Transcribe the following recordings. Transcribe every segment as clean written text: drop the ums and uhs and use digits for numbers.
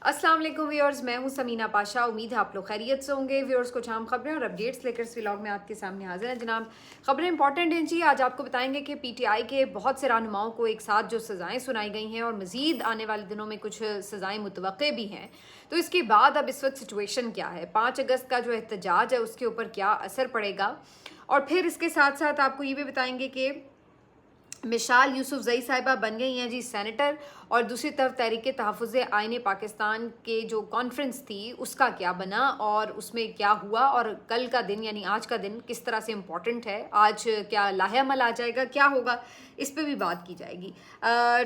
अस्सलाम वालेकुम व्यूअर्स, मैं हूं समीना पाशा। उम्मीद है आप लोग खैरियत से होंगे। व्यूअर्स, कुछ अहम खबरें और अपडेट्स लेकर इस व्लॉग में आपके सामने हाजिर हैं। जनाब, खबरें इंपॉर्टेंट हैं जी। आज आपको बताएंगे कि पीटीआई के बहुत से रहनुमाओं को एक साथ जो सज़ाएं सुनाई गई हैं और मज़ीद आने वाले दिनों में कुछ सज़ाएं मुतवक्के भी हैं। तो इसके बाद अब इस वक्त सिचुएशन क्या है, 5 अगस्त का जो एहतजाज है उसके ऊपर क्या असर पड़ेगा, और फिर इसके साथ साथ आपको ये भी बताएंगे कि मिशाल यूसुफजई साहिबा बन गई हैं जी सेनेटर, और दूसरी तरफ तहरीक तहफ़्फ़ुज़ आईन पाकिस्तान के जो कॉन्फ्रेंस थी उसका क्या बना और उसमें क्या हुआ, और कल का दिन यानी आज का दिन किस तरह से इम्पोर्टेंट है। आज क्या लाहेअमल आ जाएगा, क्या होगा, इस पर भी बात की जाएगी।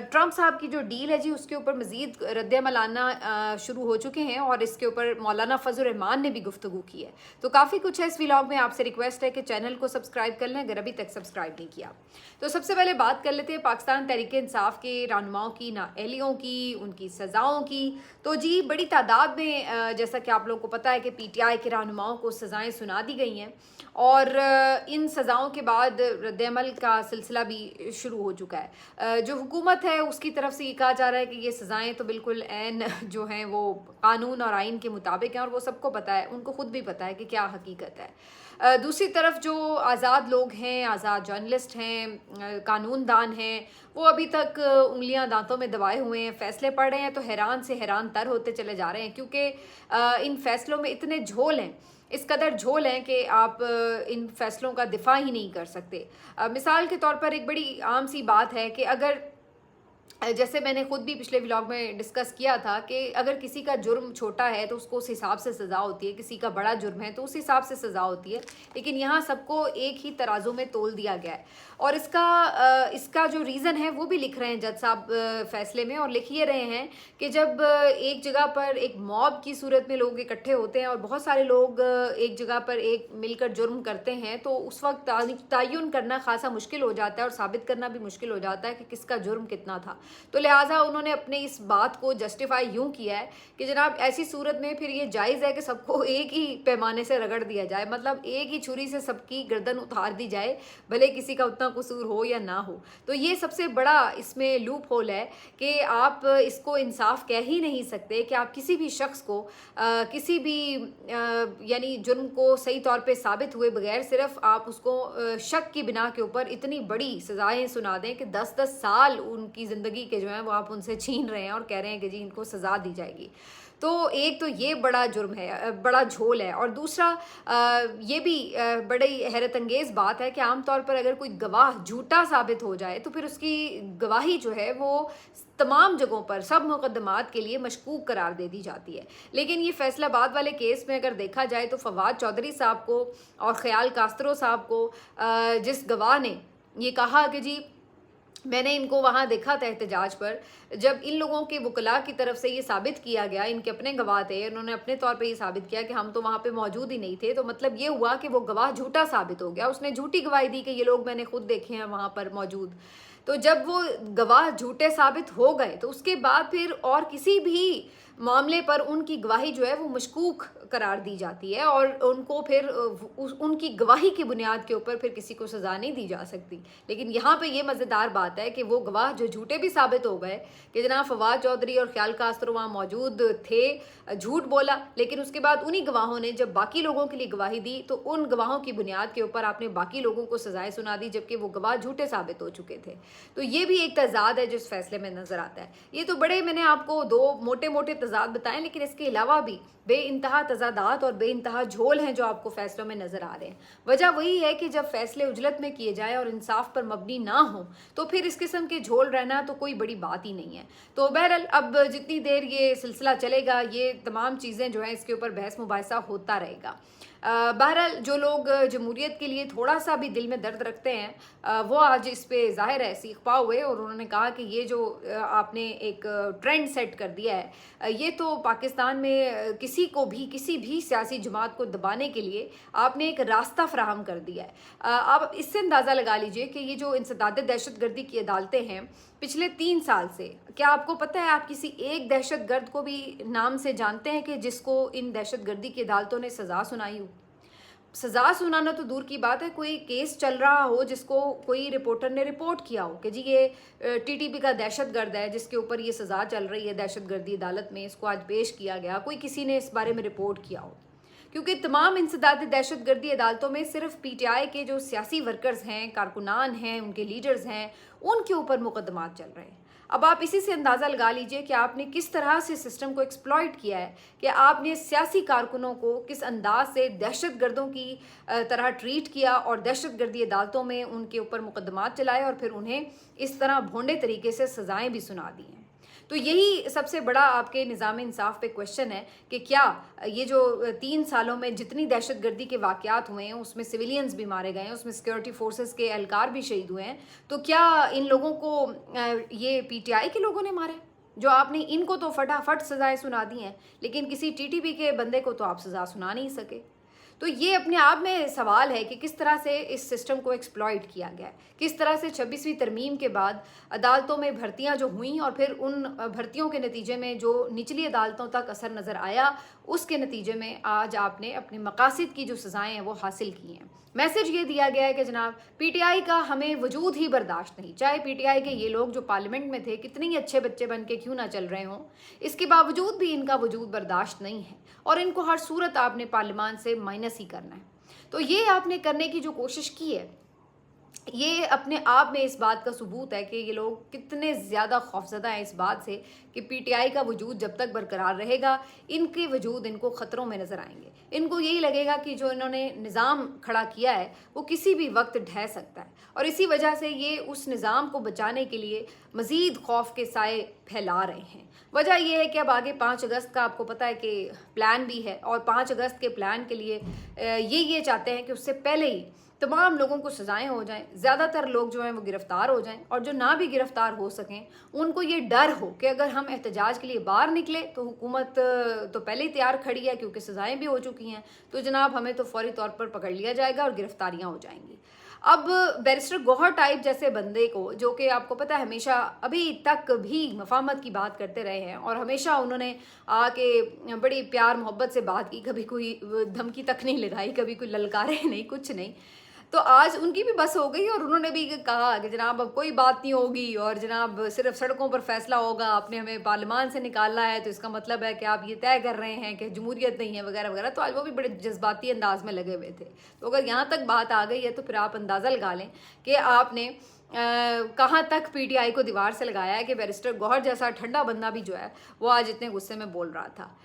ट्रंप साहब की जो डील है जी उसके ऊपर मज़ीद रद्द-ए-अमल आना शुरू हो चुके हैं और इसके ऊपर मौलाना फजल रहमान ने भी गुफ्तगू की है। तो काफ़ी कुछ है इस व्लॉग में। आपसे रिक्वेस्ट है कि चैनल को सब्सक्राइब कर लें अगर अभी तक सब्सक्राइब नहीं किया। तो सबसे पहले बात कर लेते हैं पाकिस्तान तहरीक इंसाफ के रहनुमाओं की नाअहलियों की, उनकी सज़ाओं की। तो जी बड़ी तादाद में जैसा कि आप लोगों को पता है कि पीटीआई के रहनुमाओं को सज़ाएं सुना दी गई हैं, और इन सज़ाओं के बाद रद्द-ए-अमल का सिलसिला भी शुरू हो चुका है। जो हुकूमत है उसकी तरफ से ये कहा जा रहा है कि ये सज़ाएं तो बिल्कुल ऐन जो हैं वो कानून और आइन के मुताबिक हैं, और वो सबको पता है, उनको खुद भी पता है कि क्या हकीकत है। दूसरी तरफ जो आज़ाद लोग हैं, आज़ाद जर्नलिस्ट हैं, कानूनदान हैं, वो अभी तक उंगलियां दांतों में दबाए हुए हैं, फैसले पढ़ रहे हैं तो हैरान से हैरान तर होते चले जा रहे हैं, क्योंकि इन फैसलों में इतने झोल हैं, इस कदर झोल हैं कि आप इन फैसलों का दिफा ही नहीं कर सकते। मिसाल के तौर पर एक बड़ी आम सी बात है कि अगर जैसे मैंने खुद भी पिछले व्लॉग में डिस्कस किया था कि अगर किसी का जुर्म छोटा है तो उसको उस हिसाब से सज़ा होती है, किसी का बड़ा जुर्म है तो उस हिसाब से सज़ा होती है, लेकिन यहाँ सबको एक ही तराजू में तोल दिया गया है। और इसका जो रीज़न है वो भी लिख रहे हैं जज साहब फैसले में, और लिख ये रहे हैं कि जब एक जगह पर एक मॉब की सूरत में लोग इकट्ठे होते हैं और बहुत सारे लोग एक जगह पर एक मिलकर जुर्म करते हैं, तो उस वक्त तयन करना खासा मुश्किल हो जाता है और साबित करना भी मुश्किल हो जाता है कि किसका जुर्म कितना था। तो लिहाजा उन्होंने अपने इस बात को जस्टिफाई यूं किया है कि जनाब ऐसी सूरत में फिर ये जायज़ है कि सबको एक ही पैमाने से रगड़ दिया जाए, मतलब एक ही छुरी से सबकी गर्दन उतार दी जाए, भले किसी का उतना कसूर हो या ना हो। तो ये सबसे बड़ा इसमें लूप होल है कि आप इसको इंसाफ कह ही नहीं सकते कि आप किसी भी शख्स को किसी भी यानी जुर्म को सही तौर पे साबित हुए बगैर सिर्फ आप उसको शक की बिना के ऊपर इतनी बड़ी सज़ाएं सुना दें कि 10-10 साल उनकी ज़िंदगी के जो है वो आप उनसे छीन रहे हैं और कह रहे हैं कि जी इनको सज़ा दी जाएगी। तो एक तो ये बड़ा जुर्म है, बड़ा झोल है, और दूसरा ये भी बड़ी हैरत अंगेज़ बात है कि आमतौर पर अगर कोई गवाह झूठा साबित हो जाए तो फिर उसकी गवाही जो है वो तमाम जगहों पर सब मुकदमात के लिए मशकूक करार दे दी जाती है। लेकिन ये फैसलाबाद वाले केस में अगर देखा जाए तो फवाद चौधरी साहब को और ख्याल कास्त्रो साहब को जिस गवाह ने ये कहा कि जी मैंने इनको वहाँ देखा था एहतजाज पर, जब इन लोगों के वकला की तरफ से ये साबित किया गया, इनके अपने गवाह थे, उन्होंने अपने तौर पे ये साबित किया कि हम तो वहाँ पे मौजूद ही नहीं थे, तो मतलब ये हुआ कि वो गवाह झूठा साबित हो गया, उसने झूठी गवाही दी कि ये लोग मैंने खुद देखे हैं वहाँ पर मौजूद। तो जब वो गवाह झूठे साबित हो गए तो उसके बाद फिर और किसी भी मामले पर उनकी गवाही जो है वो मशकूक करार दी जाती है, और उनको फिर उनकी गवाही की बुनियाद के ऊपर फिर किसी को सज़ा नहीं दी जा सकती। लेकिन यहाँ पे ये मज़ेदार बात है कि वो गवाह जो झूठे भी साबित हो गए कि जनाब फवाद चौधरी और ख्याल कास्त्रो वहाँ मौजूद थे, झूठ बोला, लेकिन उसके बाद उन्हीं गवाहों ने जब बाकी लोगों के लिए गवाही दी तो उन गवाहों की बुनियाद के ऊपर आपने बाकी लोगों को सज़ाएं सुना दी, जबकि वो गवाह झूठे साबित हो चुके थे। तो ये भी एक तजाद है जो इस फैसले में नज़र आता है। ये तो बड़े मैंने आपको दो मोटे मोटे तजाद बताएं, लेकिन इसके अलावा भी बे इंतहा तजादात और बे इंतहा झोल हैं जो आपको फैसलों में नज़र आ रहे हैं। वजह वही है कि जब फैसले उजलत में किए जाए और इंसाफ पर मबनी ना हो तो फिर इस किस्म के झोल रहना तो कोई बड़ी बात ही नहीं है। तो बहरहाल अब जितनी देर ये सिलसिला चलेगा ये तमाम चीज़ें जो हैं इसके ऊपर बहस मुबाहिसा होता रहेगा। बहरहाल जो लोग जमहूरियत के लिए थोड़ा सा भी दिल में दर्द रखते हैं वो आज इस पे ज़ाहिर है सीख पा हुए, और उन्होंने कहा कि ये जो आपने एक ट्रेंड सेट कर दिया है ये तो पाकिस्तान में किसी भी सियासी जमात को दबाने के लिए आपने एक रास्ता फराहम कर दिया है। आप इससे अंदाज़ा लगा लीजिए कि ये जो इंसदाद दहशतगर्दी की अदालतें हैं पिछले 3 साल से, क्या आपको पता है आप किसी एक दहशतगर्द को भी नाम से जानते हैं कि जिसको इन दहशतगर्दी की अदालतों ने सज़ा सुनाई हो? सज़ा सुनाना तो दूर की बात है, कोई केस चल रहा हो जिसको कोई रिपोर्टर ने रिपोर्ट किया हो कि जी ये टीटीपी का दहशतगर्द है जिसके ऊपर ये सज़ा चल रही है दहशतगर्दी अदालत में, इसको आज पेश किया गया, कोई किसी ने इस बारे में रिपोर्ट किया हो। क्योंकि तमाम इंसदादी दहशतगर्दी अदालतों में सिर्फ पीटीआई के जो सियासी वर्कर्स हैं, कारकुनान हैं, उनके लीडर्स हैं, उनके ऊपर मुकदमात चल रहे हैं। अब आप इसी से अंदाज़ा लगा लीजिए कि आपने किस तरह से सिस्टम को एक्सप्लॉइट किया है, कि आपने सियासी कारकुनों को किस अंदाज से दहशतगर्दों की तरह ट्रीट किया और दहशतगर्दी अदालतों में उनके ऊपर मुकदमात चलाए और फिर उन्हें इस तरह भोंडे तरीके से सज़ाएँ भी सुना दी हैं। तो यही सबसे बड़ा आपके निज़ाम इंसाफ पे क्वेश्चन है कि क्या ये जो 3 सालों में जितनी दहशतगर्दी के वाक़यात हुए हैं उसमें सिविलियंस भी मारे गए हैं, उसमें सिक्योरिटी फोर्सेस के एहलकार भी शहीद हुए हैं, तो क्या इन लोगों को ये पीटीआई के लोगों ने मारे? जो आपने इनको तो फटाफट सज़ाएं सुना दी हैं, लेकिन किसी टीटीपी के बंदे को तो आप सज़ा सुना नहीं सके। तो ये अपने आप में सवाल है कि किस तरह से इस सिस्टम को एक्सप्लॉइट किया गया है, किस तरह से 26वीं तरमीम के बाद अदालतों में भर्तियां जो हुई और फिर उन भर्तियों के नतीजे में जो निचली अदालतों तक असर नज़र आया, उसके नतीजे में आज आपने अपने मकासद की जो सज़ाएं हैं वो हासिल की हैं। मैसेज ये दिया गया है कि जनाब पीटीआई का हमें वजूद ही बर्दाश्त नहीं, चाहे पीटीआई के ये लोग जो पार्लियामेंट में थे कितने ही अच्छे बच्चे बन के क्यों ना चल रहे हों, इसके बावजूद भी इनका वजूद बर्दाश्त नहीं है और इनको हर सूरत आपने पार्लियामान से माइनस ही करना है। तो ये आपने करने की जो कोशिश की है, ये अपने आप में इस बात का सबूत है कि ये लोग कितने ज़्यादा खौफज़दा हैं इस बात से कि पीटीआई का वजूद जब तक बरकरार रहेगा इनके वजूद इनको ख़तरों में नज़र आएंगे। इनको यही लगेगा कि जो इन्होंने निज़ाम खड़ा किया है वो किसी भी वक्त ढह सकता है और इसी वजह से ये उस निज़ाम को बचाने के लिए मज़ीद खौफ के साए फैला रहे हैं। वजह यह है कि अब आगे 5 अगस्त का आपको पता है कि प्लान भी है और 5 अगस्त के प्लान के लिए ये चाहते हैं कि उससे पहले ही तमाम लोगों को सजाएं हो जाएं, ज़्यादातर लोग जो हैं वो गिरफ़्तार हो जाएं और जो ना भी गिरफ़्तार हो सकें उनको ये डर हो कि अगर हम एहतजाज के लिए बाहर निकले तो हुकूमत तो पहले ही तैयार खड़ी है क्योंकि सज़ाएं भी हो चुकी हैं, तो जनाब हमें तो फौरी तौर पर पकड़ लिया जाएगा और गिरफ़्तारियाँ हो जाएंगी। अब बैरिस्टर गौहर टाइप जैसे बंदे को, जो कि आपको पता है हमेशा अभी तक भी मफाहमत की बात करते रहे हैं और हमेशा उन्होंने आके बड़ी प्यार मोहब्बत से बात की, कभी कोई धमकी तक नहीं लगाई, कभी कोई ललकारे नहीं, कुछ नहीं, तो आज उनकी भी बस हो गई और उन्होंने भी कहा कि जनाब अब कोई बात नहीं होगी और जनाब सिर्फ सड़कों पर फैसला होगा, आपने हमें पार्लियामान से निकालना है तो इसका मतलब है कि आप ये तय कर रहे हैं कि जमहूरियत नहीं है वगैरह वगैरह। तो आज वो भी बड़े जज्बाती अंदाज में लगे हुए थे। तो अगर यहाँ तक बात आ गई है तो फिर आप अंदाज़ा लगा लें कि आपने कहाँ तक पीटीआई को दीवार से लगाया है कि बैरिस्टर गौहर जैसा ठंडा बंदा भी जो है वो आज इतने गुस्से में बोल रहा था।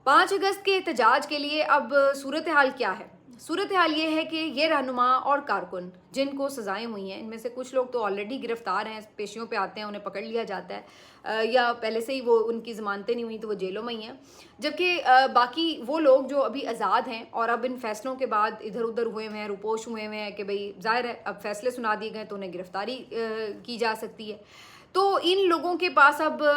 5 अगस्त के एहतजाज के लिए अब सूरत हाल क्या है? सूरत हाल ये है कि ये रहनुमा और कारकुन जिनको सज़ाएं हुई हैं, इनमें से कुछ लोग तो ऑलरेडी गिरफ्तार हैं, पेशियों पे आते हैं, उन्हें पकड़ लिया जाता है या पहले से ही वो उनकी ज़मानतें नहीं हुई तो वो जेलों में ही हैं, जबकि बाकी वो लोग जो अभी आज़ाद हैं और अब इन फैसलों के बाद इधर उधर हुए हुए हैं, रुपोश हुए हुए हैं कि भाई ज़ाहिर है अब फैसले सुना दिए गए तो उन्हें गिरफ्तारी की जा सकती है। तो इन लोगों के पास अब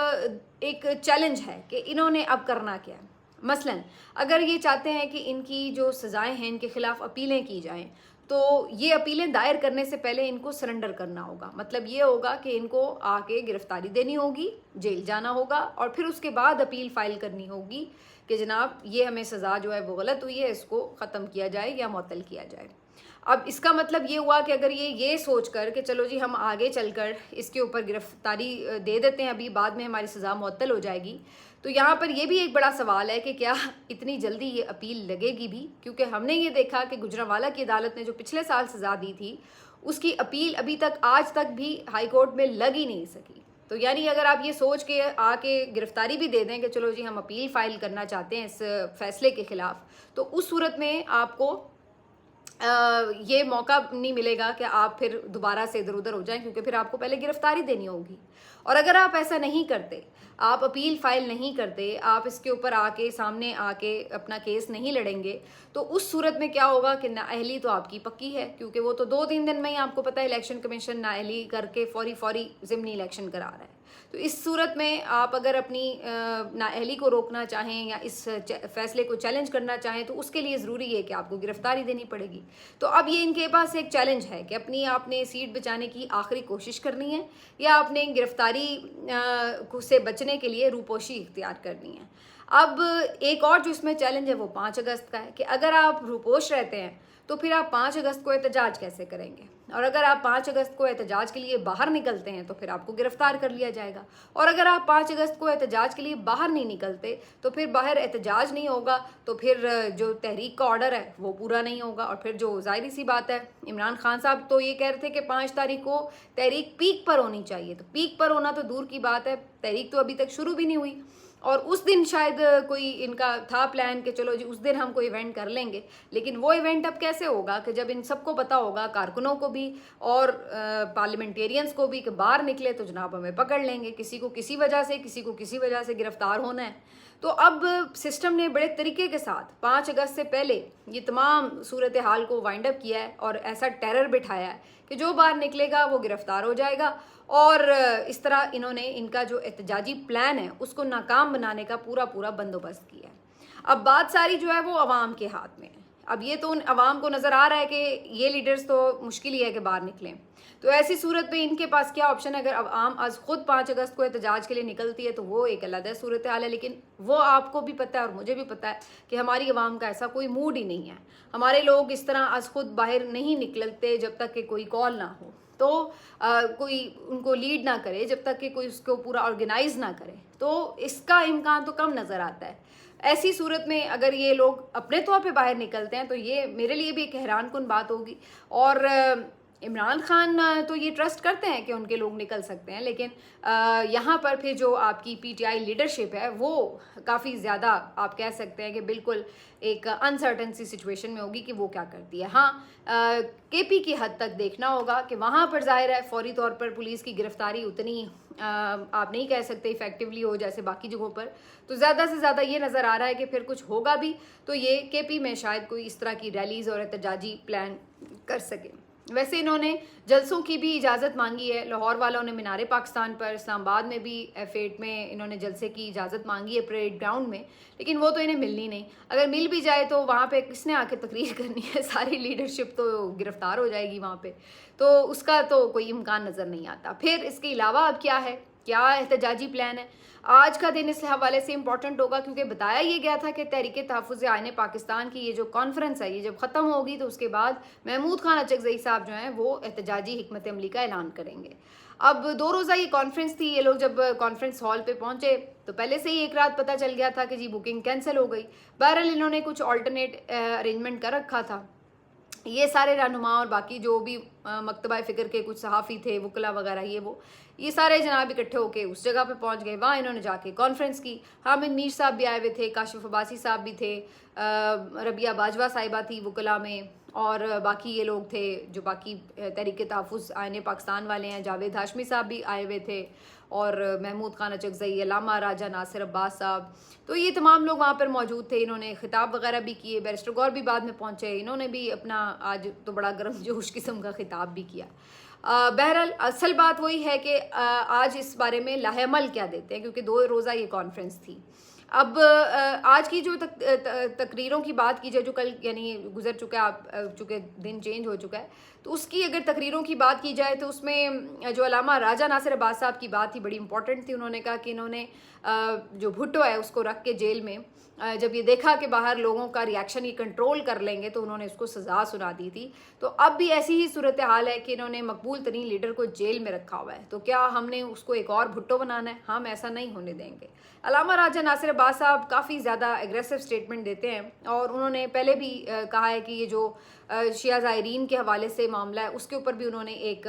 एक चैलेंज है कि इन्होंने अब करना क्या है। मसलन अगर ये चाहते हैं कि इनकी जो सज़ाएं हैं इनके ख़िलाफ़ अपीलें की जाएं, तो ये अपीलें दायर करने से पहले इनको सरेंडर करना होगा। मतलब ये होगा कि इनको आके गिरफ्तारी देनी होगी, जेल जाना होगा और फिर उसके बाद अपील फ़ाइल करनी होगी कि जनाब ये हमें सज़ा जो है वो गलत हुई है, इसको ख़त्म किया जाए या मुअत्तल किया जाए। अब इसका मतलब ये हुआ कि अगर ये सोच कर कि चलो जी हम आगे चलकर इसके ऊपर गिरफ्तारी दे देते हैं, अभी बाद में हमारी सज़ा मुअत्तल हो जाएगी, तो यहाँ पर ये भी एक बड़ा सवाल है कि क्या इतनी जल्दी ये अपील लगेगी भी, क्योंकि हमने ये देखा कि गुजरांवाला की अदालत ने जो पिछले साल सज़ा दी थी उसकी अपील अभी तक आज तक भी हाई कोर्ट में लग ही नहीं सकी। तो यानी अगर आप ये सोच के आके गिरफ्तारी भी दे दें कि चलो जी हम अपील फ़ाइल करना चाहते हैं इस फैसले के ख़िलाफ़, तो उस सूरत में आपको ये मौका नहीं मिलेगा कि आप फिर दोबारा से इधर उधर हो जाएं, क्योंकि फिर आपको पहले गिरफ्तारी देनी होगी। और अगर आप ऐसा नहीं करते, आप अपील फ़ाइल नहीं करते, आप इसके ऊपर आके सामने आके अपना केस नहीं लड़ेंगे, तो उस सूरत में क्या होगा कि नाअहली तो आपकी पक्की है, क्योंकि वो तो 2-3 दिन में ही आपको पता है इलेक्शन कमीशन नाअहली करके फौरी ज़िमनी इलेक्शन करा रहा है। तो इस सूरत में आप अगर अपनी नाअहली को रोकना चाहें या इस फैसले को चैलेंज करना चाहें तो उसके लिए ज़रूरी है कि आपको गिरफ्तारी देनी पड़ेगी। तो अब ये इनके पास एक चैलेंज है कि अपनी आपने सीट बचाने की आखिरी कोशिश करनी है या आपने गिरफ्तारी से बचने के लिए रूपोशी इख्तियार करनी है। अब एक और जो इसमें चैलेंज है वो 5 अगस्त का है कि अगर आप रूपोश रहते हैं तो फिर आप 5 अगस्त को एहतजाज कैसे करेंगे, और अगर आप 5 अगस्त को एहतजाज के लिए बाहर निकलते हैं तो फिर आपको गिरफ्तार कर लिया जाएगा, और अगर आप 5 अगस्त को एहतजाज के लिए बाहर नहीं निकलते तो फिर बाहर एहतजाज नहीं होगा, तो फिर जो तहरीक का ऑर्डर है वो पूरा नहीं होगा। और फिर जो ज़ाहिर सी बात है, इमरान खान साहब तो ये कह रहे थे कि 5 तारीख को तहरीक पीक पर होनी चाहिए, तो पीक पर होना तो दूर की बात है, तहरीक तो अभी तक शुरू भी नहीं हुई। और उस दिन शायद कोई इनका था प्लान कि चलो जी उस दिन हम कोई इवेंट कर लेंगे, लेकिन वो इवेंट अब कैसे होगा कि जब इन सबको पता होगा, कारकुनों को भी और पार्लियामेंटेरियंस को भी, कि बाहर निकले तो जनाब हमें पकड़ लेंगे, किसी को किसी वजह से, किसी को किसी वजह से गिरफ्तार होना है। तो अब सिस्टम ने बड़े तरीके के साथ 5 अगस्त से पहले ये तमाम सूरत हाल को वाइंड अप किया है और ऐसा टेरर बिठाया है कि जो बाहर निकलेगा वो गिरफ्तार हो जाएगा, और इस तरह इन्होंने इनका जो एहतजाजी प्लान है उसको नाकाम बनाने का पूरा पूरा बंदोबस्त किया है। अब बात सारी जो है वो अवाम के हाथ में है। अब ये तो अवाम को नज़र आ रहा है कि ये लीडर्स तो मुश्किल ही है कि बाहर निकलें, तो ऐसी सूरत में इनके पास क्या ऑप्शन है। अगर अवाम आज खुद 5 अगस्त को एहतजाज के लिए निकलती है तो वो एक अलग सूरत हाल है, लेकिन वो आपको भी पता है और मुझे भी पता है कि हमारी अवाम का ऐसा कोई मूड ही नहीं है। हमारे लोग इस तरह आज खुद बाहर नहीं निकलते जब तक कि कोई कॉल ना हो, तो कोई उनको लीड ना करे, जब तक कि कोई उसको पूरा ऑर्गेनाइज ना करे, तो इसका इम्कान तो कम नज़र आता है। ऐसी सूरत में अगर ये लोग अपने तौर पे बाहर निकलते हैं तो ये मेरे लिए भी एक हैरान कुन बात होगी। और इमरान खान तो ये ट्रस्ट करते हैं कि उनके लोग निकल सकते हैं, लेकिन यहाँ पर फिर जो आपकी पीटीआई लीडरशिप है वो काफ़ी ज़्यादा आप कह सकते हैं कि बिल्कुल एक अनसर्टन सी सिचुएशन में होगी कि वो क्या करती है। हाँ, केपी की हद तक देखना होगा कि वहाँ पर जाहिर है फौरी तौर पर पुलिस की गिरफ्तारी उतनी आप नहीं कह सकते इफ़ेक्टिवली हो जैसे बाकी जगहों पर, तो ज़्यादा से ज़्यादा ये नज़र आ रहा है कि फिर कुछ होगा भी तो ये केपी में शायद कोई इस तरह की रैलीज़ और एहतजाजी प्लान कर सके। वैसे इन्होंने जलसों की भी इजाज़त मांगी है, लाहौर वालों ने मीनारे पाकिस्तान पर, इस्लामाबाद में भी F8 में इन्होंने जलसे की इजाज़त मांगी है परेड ग्राउंड में, लेकिन वो तो इन्हें मिलनी नहीं। अगर मिल भी जाए तो वहाँ पे किसने आके तकरीर करनी है, सारी लीडरशिप तो गिरफ्तार हो जाएगी वहाँ पे, तो उसका तो कोई इम्कान नज़र नहीं आता। फिर इसके अलावा अब क्या है, क्या एहतजाजी प्लान है। आज का दिन इस हवाले से इम्पॉर्टेंट होगा क्योंकि बताया ये गया था कि तहरीक तहफ़्फ़ुज़ आईन पाकिस्तान की ये जो कॉन्फ्रेंस है ये जब ख़त्म होगी तो उसके बाद महमूद खान अचकज़ई साहब जो हैं वो एहतजाजी हिकमत अमली का ऐलान करेंगे। अब 2 रोज़ा ये कॉन्फ्रेंस थी, ये लोग जब कॉन्फ्रेंस हॉल पे पहुंचे तो पहले से ही एक रात पता चल गया था कि जी बुकिंग कैंसिल हो गई। बहरहाल इन्होंने कुछ ऑल्टरनेट अरेंजमेंट कर रखा था। ये सारे रहनुमा और बाकी जो भी मकतबा फ़िक्र के कुछ सहाफ़ी थे, वकला वगैरह, ये सारे जनाब इकट्ठे होके उस जगह पे पहुंच गए। वहाँ इन्होंने जाके कॉन्फ्रेंस की। हामिद मीर साहब भी आए हुए थे, काशिफ अब्बासी साहब भी थे, रबिया बाजवा साहिबा थी वकला में, और बाकी ये लोग थे जो बाकी तहरीक तहफ़्फ़ुज़ आईन पाकिस्तान वाले हैं। जावेद हाशमी साहब भी आए हुए थे और महमूद खान अचकज़ई, अल्लामा राजा नासिर अब्बास साहब, तो ये तमाम लोग वहाँ पर मौजूद थे। इन्होंने खिताब वगैरह भी किए। बैरिस्टर गौर भी बाद में पहुँचे, इन्होंने भी अपना आज तो बड़ा गर्म जोश किस्म का खिताब भी किया। बहरहाल असल बात वही है कि आज इस बारे में लाहेअमल क्या देते हैं, क्योंकि 2 रोज़ा ये कॉन्फ्रेंस थी। अब आज की जो तकरीरों की बात की जाए जो कल यानी गुजर चुका है, आप चूँकि दिन चेंज हो चुका है, तो उसकी अगर तकरीरों की बात की जाए तो उसमें जो अल्लामा राजा नासिर अब्बास साहब की बात थी बड़ी इंपॉर्टेंट थी। उन्होंने कहा कि इन्होंने जो भुट्टो है उसको रख के जेल में जब ये देखा कि बाहर लोगों का रिएक्शन ये कंट्रोल कर लेंगे तो उन्होंने उसको सज़ा सुना दी थी। तो अब भी ऐसी ही सूरत हाल है कि इन्होंने मकबूल तरीन लीडर को जेल में रखा हुआ है, तो क्या हमने उसको एक और भुट्टो बनाना है? हम ऐसा नहीं होने देंगे। अल्लामा राजा नासिर अब्बास साहब काफ़ी ज़्यादा एग्रेसिव स्टेटमेंट देते हैं और उन्होंने पहले भी कहा है कि ये जो शिया ज़ायरीन के हवाले से मामला है उसके ऊपर भी उन्होंने एक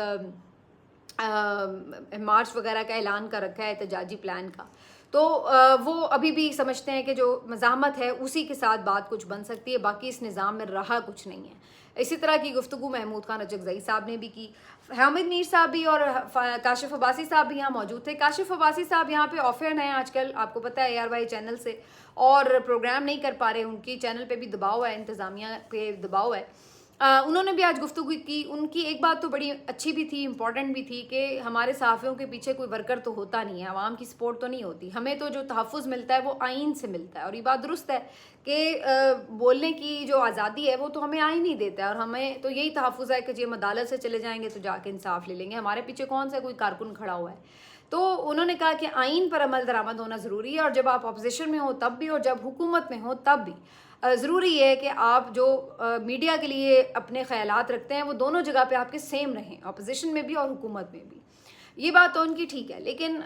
मार्च वगैरह का ऐलान कर रखा है एहतजाजी प्लान का। तो वो अभी भी समझते हैं कि जो मज़ाहमत है उसी के साथ बात कुछ बन सकती है, बाकी इस निज़ाम में रहा कुछ नहीं है। इसी तरह की गुफ्तगू महमूद खान अचकज़ई साहब ने भी की। हामिद मीर साहब भी और काशिफ अब्बासी साहब भी यहाँ मौजूद थे। काशिफ अब्बासी साहब यहाँ पे ऑफ एयर हैं आजकल, आपको पता है ARY चैनल से, और प्रोग्राम नहीं कर पा रहे, उनकी चैनल पे भी दबाव है, इंतज़ामिया पे दबाव है। उन्होंने भी आज गुफ्तगू की। उनकी एक बात तो बड़ी अच्छी भी थी, इम्पॉर्टेंट भी थी कि हमारे सहाफ़ियों के पीछे कोई वर्कर तो होता नहीं है, आवाम की सपोर्ट तो नहीं होती, हमें तो जो तहफ़्फ़ुज़ मिलता है वो आइन से मिलता है। और ये बात दुरुस्त है कि बोलने की जो आज़ादी है वो तो हमें आइन ही देता है, और हमें तो यही तहफ़्फ़ुज़ है कि जी हम अदालत से चले जाएंगे तो जाके इंसाफ ले लेंगे, हमारे पीछे कौन सा कोई कारकुन खड़ा हुआ है। तो उन्होंने कहा कि आइन पर अमल दरामद होना ज़रूरी है, और जब आप अपोजिशन में हो तब भी और जब हुकूमत में हो तब भी ज़रूरी है कि आप जो मीडिया के लिए अपने ख्यालात रखते हैं वो दोनों जगह पे आपके सेम रहें, अपोजिशन में भी और हुकूमत में भी। ये बात तो उनकी ठीक है, लेकिन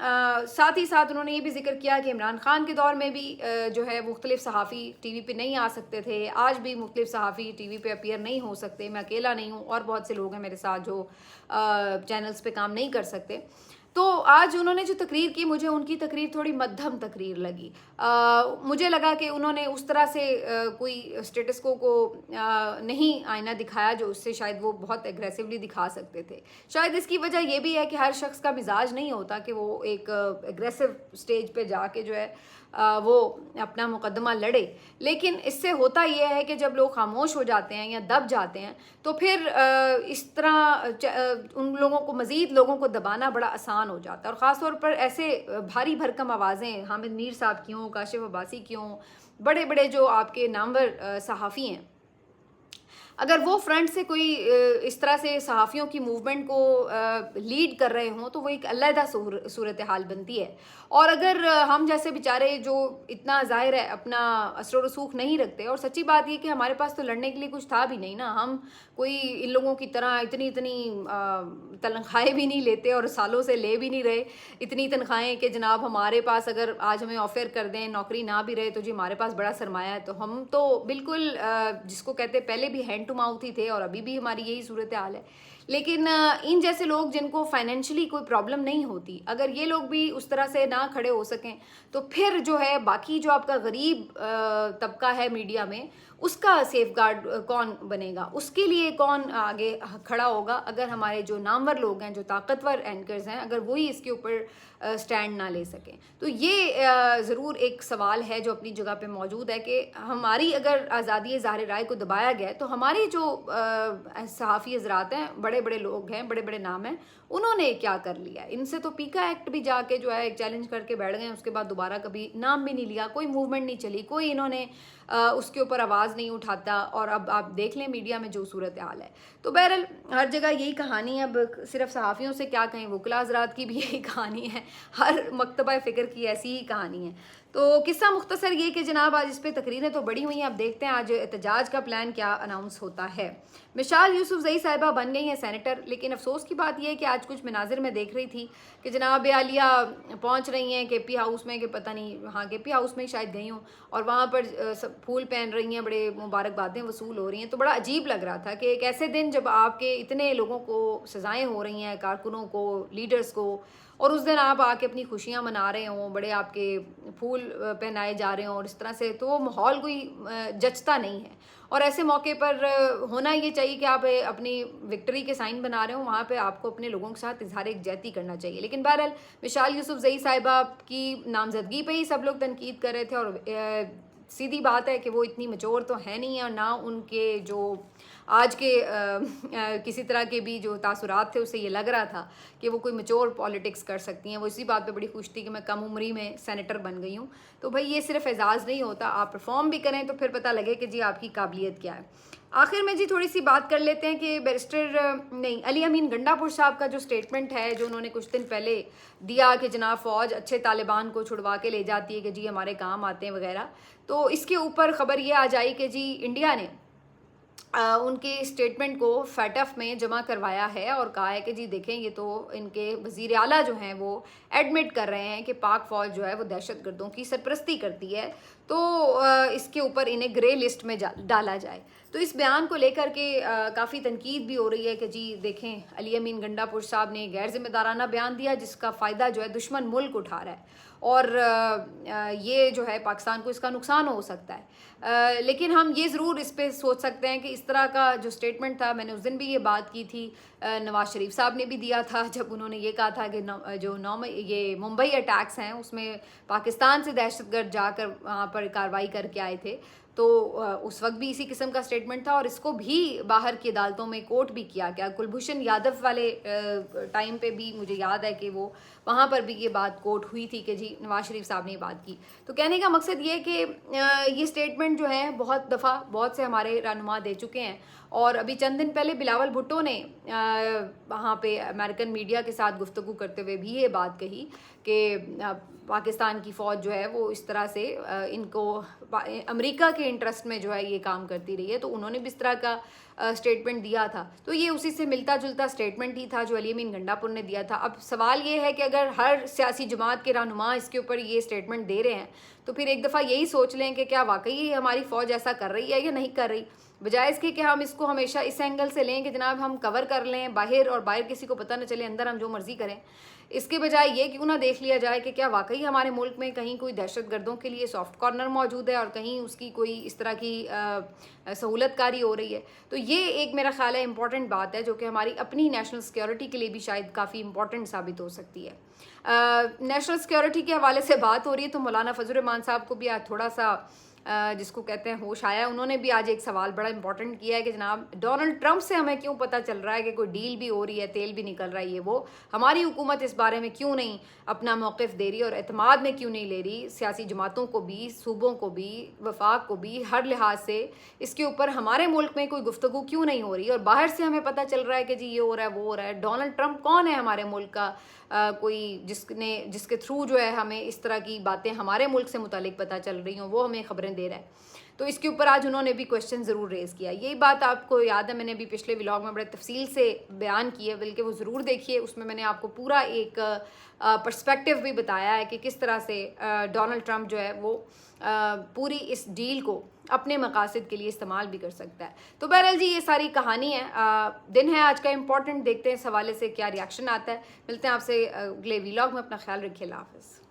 साथ ही साथ उन्होंने ये भी जिक्र किया कि इमरान खान के दौर में भी जो है मुख्तलिफ सहाफ़ी टीवी पे नहीं आ सकते थे, आज भी मुख्तलिफ सहाफ़ी टीवी पे अपीयर नहीं हो सकते, मैं अकेला नहीं हूँ और बहुत से लोग हैं मेरे साथ जो चैनल्स पे काम नहीं कर सकते। तो आज उन्होंने जो तकरीर की, मुझे उनकी तकरीर थोड़ी मध्यम तकरीर लगी। मुझे लगा कि उन्होंने उस तरह से कोई स्टेटस को नहीं आईना दिखाया जो उससे शायद वो बहुत एग्रेसिवली दिखा सकते थे। शायद इसकी वजह ये भी है कि हर शख्स का मिजाज नहीं होता कि वो एक एग्रेसिव स्टेज पे जाके जो है वो अपना मुकदमा लड़े, लेकिन इससे होता यह है कि जब लोग खामोश हो जाते हैं या दब जाते हैं तो फिर इस तरह उन लोगों को, मज़ीद लोगों को दबाना बड़ा आसान हो जाता है। और ख़ास तौर पर ऐसे भारी भरकम आवाज़ें हामिद मीर साहब की हों, काशिफ अब्बासी की हों, बड़े बड़े जो आपके नामवर सहाफ़ी हैं, अगर वो फ्रंट से कोई इस तरह से सहाफ़ियों की मूवमेंट को लीड कर रहे हों तो वो एक अलहदा सूरत हाल बनती है। और अगर हम जैसे बेचारे जो इतना ज़ाहिर है अपना असर व रसूख नहीं रखते, और सच्ची बात ये कि हमारे पास तो लड़ने के लिए कुछ था भी नहीं ना, हम कोई इन लोगों की तरह इतनी तनख्वाहें भी नहीं लेते और सालों से ले भी नहीं रहे इतनी तनख्वाहें कि जनाब हमारे पास अगर आज हमें ऑफ़र कर दें, नौकरी ना भी रहे तो जी हमारे पास बड़ा सरमाया है। तो हम तो बिल्कुल जिसको कहते पहले भी हैंड टू माउथ ही थे और अभी भी हमारी यही सूरत हाल है। लेकिन इन जैसे लोग जिनको फाइनेंशियली कोई प्रॉब्लम नहीं होती, अगर ये लोग भी उस तरह से ना खड़े हो सकें तो फिर जो है बाकी जो आपका गरीब तबका है मीडिया में, उसका सेफ गार्ड कौन बनेगा, उसके लिए कौन आगे खड़ा होगा। अगर हमारे जो नामवर लोग हैं, जो ताकतवर एंकर्स हैं, अगर वही इसके ऊपर स्टैंड ना ले सकें, तो ये ज़रूर एक सवाल है जो अपनी जगह पे मौजूद है कि हमारी अगर आज़ादी ज़ाहिर राय को दबाया गया तो हमारी जो सहाफ़ी हजरात हैं, बड़े बड़े लोग हैं, बड़े बड़े नाम हैं, उन्होंने क्या कर लिया। इनसे तो पीका एक्ट भी जाके जो है एक चैलेंज करके बैठ गए, उसके बाद दोबारा कभी नाम भी नहीं लिया, कोई मूवमेंट नहीं चली, कोई इन्होंने उसके ऊपर आवाज़ नहीं उठाता। और अब आप देख लें मीडिया में जो सूरत हाल है, तो बहरहाल हर जगह यही कहानी है। अब सिर्फ सहाफ़ियों से क्या कहें, वकला हज़रात की भी यही कहानी है, हर मकतबा फ़िक्र की ऐसी ही कहानी है। तो किस्सा मुख्तसर ये कि जनाब आज इस पर तकरीरें तो बड़ी हुई हैं, अब देखते हैं आज एहतजाज का प्लान क्या अनाउंस होता है। मिसाल यूसुफजई साहिबा बन गई हैं सेनेटर, लेकिन अफसोस की बात यह है कि आज कुछ मनाजिर में देख रही थी कि जनाब आलिया पहुंच रही हैं KP हाउस में, कि पता नहीं, हाँ KP हाउस में ही शायद गई हूँ, और वहाँ पर सब फूल पहन रही हैं, बड़े मुबारकबादें वसूल हो रही हैं। तो बड़ा अजीब लग रहा था कि एक ऐसे दिन जब आपके इतने लोगों को सज़ाएँ हो रही हैं, कारकुनों को, लीडर्स को, और उस दिन आप आके अपनी खुशियाँ मना रहे हों, बड़े आपके फूल पहनाए जा रहे हों और इस तरह से, तो वो माहौल कोई जचता नहीं है। और ऐसे मौके पर होना ये चाहिए कि आप अपनी विक्ट्री के साइन बना रहे हो, वहाँ पे आपको अपने लोगों के साथ इजहार यकजहती करना चाहिए। लेकिन बहरहाल मिसाल यूसुफजई साहिबा की नामजदगी पे ही सब लोग तनकीद कर रहे थे, और सीधी बात है कि वो इतनी मैच्योर तो है नहीं, और ना उनके जो आज के किसी तरह के भी जो तासुरात थे उससे ये लग रहा था कि वो कोई मैच्योर पॉलिटिक्स कर सकती हैं। वो इसी बात पे बड़ी खुश थी कि मैं कम उम्री में सेनेटर बन गई हूँ। तो भाई ये सिर्फ एजाज़ नहीं होता, आप परफॉर्म भी करें तो फिर पता लगे कि जी आपकी काबिलियत क्या है। आखिर में जी थोड़ी सी बात कर लेते हैं कि अली अमीन गंडापुर साहब का जो स्टेटमेंट है जो उन्होंने कुछ दिन पहले दिया कि जनाब फ़ौज अच्छे तालिबान को छुड़वा के ले जाती है कि जी हमारे काम आते हैं वगैरह, तो इसके ऊपर ख़बर ये आ जाए कि जी इंडिया ने उनके स्टेटमेंट को फैटफ में जमा करवाया है और कहा है कि जी देखें ये तो इनके वज़ीर आला जो हैं वो एडमिट कर रहे हैं कि पाक फ़ौज जो है वो दहशतगर्दों की सरपरस्ती करती है, तो इसके ऊपर इन्हें ग्रे लिस्ट में डाला जाए। तो इस बयान को लेकर के काफ़ी तनकीद भी हो रही है कि जी देखें अली अमीन गंडापुर साहब ने गैर जिम्मेदाराना बयान दिया जिसका फ़ायदा जो है दुश्मन मुल्क उठा रहा है, और ये जो है पाकिस्तान को इसका नुकसान हो सकता है। लेकिन हम ये ज़रूर इस पे सोच सकते हैं कि इस तरह का जो स्टेटमेंट था, मैंने उस दिन भी ये बात की थी, नवाज शरीफ साहब ने भी दिया था जब उन्होंने ये कहा था कि ये मुंबई अटैक्स हैं उसमें पाकिस्तान से दहशतगर्द जाकर वहाँ पर कार्रवाई करके आए थे। तो उस वक्त भी इसी किस्म का स्टेटमेंट था और इसको भी बाहर की अदालतों में कोर्ट भी किया गया। कुलभूषण यादव वाले टाइम पे भी मुझे याद है कि वो वहाँ पर भी ये बात कोर्ट हुई थी कि जी नवाज शरीफ साहब ने बात की। तो कहने का मकसद ये कि ये स्टेटमेंट जो है बहुत दफ़ा बहुत से हमारे रहनुमा दे चुके हैं और अभी चंद दिन पहले बिलावल भुट्टो ने वहाँ पे अमेरिकन मीडिया के साथ गुफ्तगू करते हुए भी ये बात कही कि पाकिस्तान की फ़ौज जो है वो इस तरह से इनको अमेरिका के इंटरेस्ट में जो है ये काम करती रही है। तो उन्होंने भी इस तरह का स्टेटमेंट दिया था। तो ये उसी से मिलता जुलता स्टेटमेंट ही था जो अली अमीन गंडापुर ने दिया था। अब सवाल ये है कि अगर हर सियासी जमात के रहनुमा इसके ऊपर ये स्टेटमेंट दे रहे हैं तो फिर एक दफ़ा यही सोच लें कि क्या वाकई हमारी फ़ौज ऐसा कर रही है या नहीं कर रही, बजाय इसके कि हम इसको हमेशा इस एंगल से लें कि जनाब हम कवर कर लें बाहर और बाहर किसी को पता न चले, अंदर हम जो मर्जी करें। इसके बजाय ये क्यों ना देख लिया जाए कि क्या वाकई हमारे मुल्क में कहीं कोई दहशतगर्दों के लिए सॉफ्ट कॉर्नर मौजूद है और कहीं उसकी कोई इस तरह की सहूलतकारी हो रही है। तो ये एक मेरा ख्याल है इम्पॉर्टेंट बात है जो कि हमारी अपनी नेशनल सिक्योरिटी के लिए भी शायद काफ़ी इंपॉर्टेंट साबित हो सकती है। नेशनल सिक्योरिटी के हवाले से बात हो रही है तो मौलाना फजल रहमान साहब को भी आज थोड़ा सा जिसको कहते हैं होश आया। उन्होंने भी आज एक सवाल बड़ा इंपॉर्टेंट किया है कि जनाब डोनाल्ड ट्रंप से हमें क्यों पता चल रहा है कि कोई डील भी हो रही है, तेल भी निकल रहा है, ये वो हमारी हुकूमत इस बारे में क्यों नहीं अपना मौक़िफ़ दे रही और एतमाद में क्यों नहीं ले रही, सियासी जमातों को भी, सूबों को भी, वफाक को भी, हर लिहाज से इसके ऊपर हमारे मुल्क में कोई गुफ्तगू क्यों नहीं हो रही और बाहर से हमें पता चल रहा है कि जी ये हो रहा है वो हो रहा है। डोनाल्ड ट्रंप कौन है हमारे मुल्क का कोई जिसके थ्रू जो है हमें इस तरह की बातें हमारे मुल्क से मुतालिक पता चल रही हों, वो हमें खबरें दे रहा है। तो इसके ऊपर आज उन्होंने भी क्वेश्चन ज़रूर रेज़ किया। यही बात आपको याद है मैंने भी पिछले व्लॉग में बड़े तफसील से बयान की है, बल्कि वो ज़रूर देखिए, उसमें मैंने आपको पूरा एक पर्सपेक्टिव भी बताया है कि किस तरह से डोनाल्ड ट्रंप जो है वो पूरी इस डील को अपने मकासद के लिए इस्तेमाल भी कर सकता है। तो बहरहाल जी ये सारी कहानी है, दिन है आज का इम्पोर्टेंट, देखते हैं इस हवाले से क्या रिएक्शन आता है। मिलते हैं आपसे अगले व्लॉग में, अपना ख्याल रखिए, अल्लाह हाफ़िज़।